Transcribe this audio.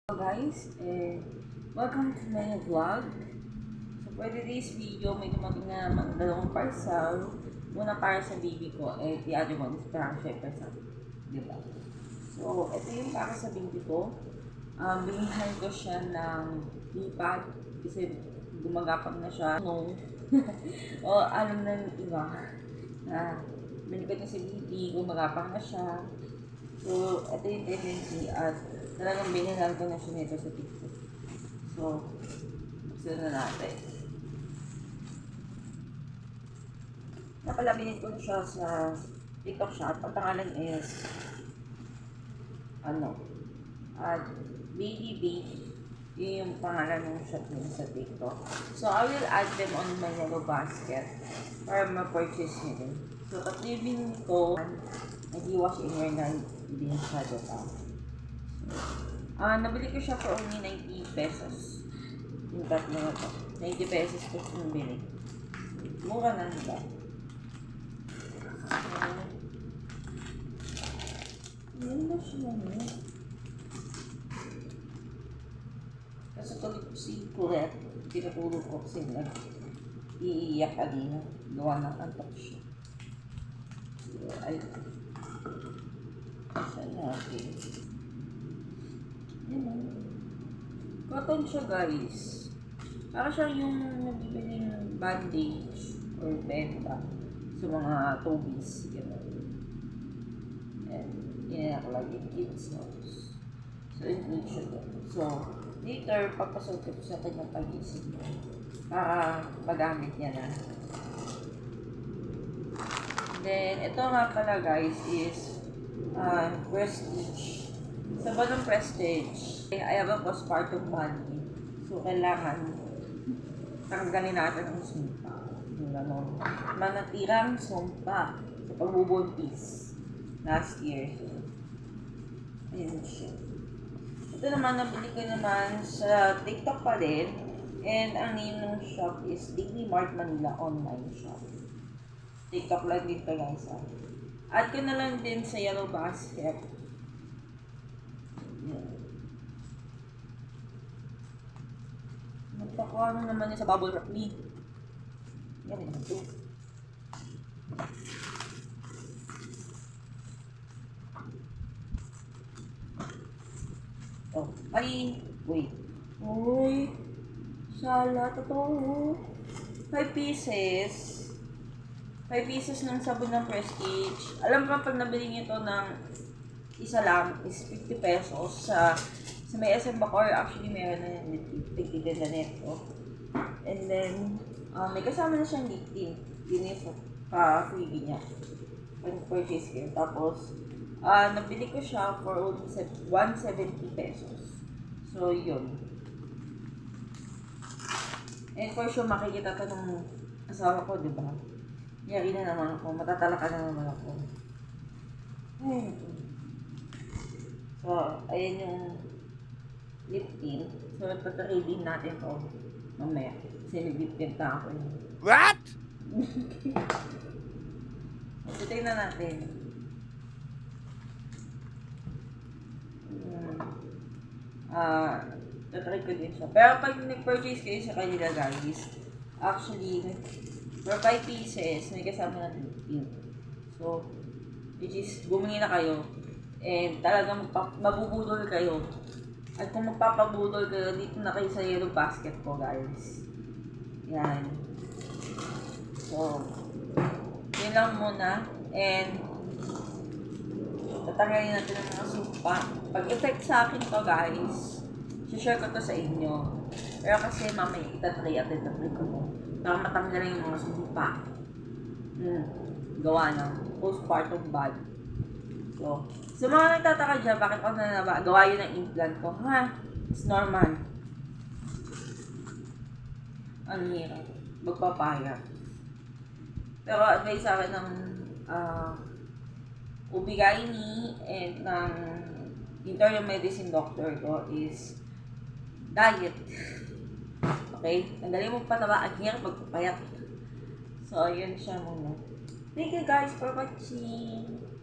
Hello guys, welcome to my vlog. So for today's video, may dumating na naman dalawang parcel. Una para sa baby ko, the other one is para syempre sa, diba? So, ito yung para sa baby ko. Bilihan ko siya ng iPad kasi gumagapang na siya. No. O alam na ng iba na bili ko na si baby, gumagapang na siya. So, ito yung tendency at talagang binagal ko na siya nito sa TikTok. So, buksan na natin. Napalabinit ko na siya sa TikTok shop. Ang pangalan is, Baby Baby. Yun yung pangalan ng shop niya sa TikTok. So, I will add them on my yellow basket para ma-purchase nyo din. So, tatlo yung binili ko. Nag-i-wash in wear na hindi masyado pa. Nabili ko siya for only 90 pesos. Yung tatlo na to. 90 pesos ko yung bili. Mura na nila. Yan ba siya niya? Kasi tuloy ko si Colette. Pinatulog ko kasi iiyak kanina. Gawa ng antok siya. So, saan natin? Cotton siya guys. Para siya yung nabibiling bandage or benta sa mga tobies. And yan ako lagi kids nose. So include siya doon. So later papasok ko sa kanyang pag-isip para magamit niya na. Then ito nga pala guys is Prestige. Sa ba ng Prestige, I have a postpartum body. So, kailangan tanggalin natin ang sumpa. Yung gano'n. Manatirang sumpa sa pagbubuntis last year. So, ayun siya. Ito naman, nabili ko naman sa TikTok pa din. And ang name ng shop is Daily Mart Manila online shop. TikTok lang din to guys. Add ko na lang din sa yellow basket. Magpakuha naman yun sa bubble wrap me. Yan naman ito. Oh, ay, wait. Uy, sala, totoo. 5 pieces. 5 pieces ng sabon ng Prestige. Alam mo pag nabili niyo ito ng isa lang is 50 pesos sa may SM Bacoor. Actually, meron na yung tigil na neto. And then, may kasama na siyang lip tint. Yun yung freebie niya. Pag-purchase kayo. Tapos, nabili ko siya for only 170 pesos. So, yun. And for sure, makikita ka ng asawa ko, di ba? Yari na naman ako. Matatalaka na naman ako. So, ayan yung lip tint. So, ipatry din natin to mamaya. Kasi nag-lip tint na ako yun. What? Ito na natin. Tatry ko din siya. Pero pag nag-purchase kayo sa kanila guys, actually, for 5 pieces, may kasama ng lip tint. So, which is, bumili na kayo, and talagang mabubudol kayo. At kung magpapabudol kayo, dito na kayo sa yellow basket ko, guys. Yan. So, yun lang muna. And, tatanggalin natin ang mga sumpa. Pag-effect sa akin to, guys, share ko to sa inyo. Pero kasi mamaya itatry at itatry ko mo. Para matanggalin yung mga sumpa. Gawa ng postpartum body. So, sa mga nagtataka dyan, bakit ako gawa yun ng implant ko? Ha? It's normal. Ang hirap. Magpapaya. Pero advice sa akin ng Ubigaini and ng internal medicine doctor ko is diet. Okay? Tanggalin mo pataba at hirap magpapayat. So, yun siya muna. Thank you guys for watching.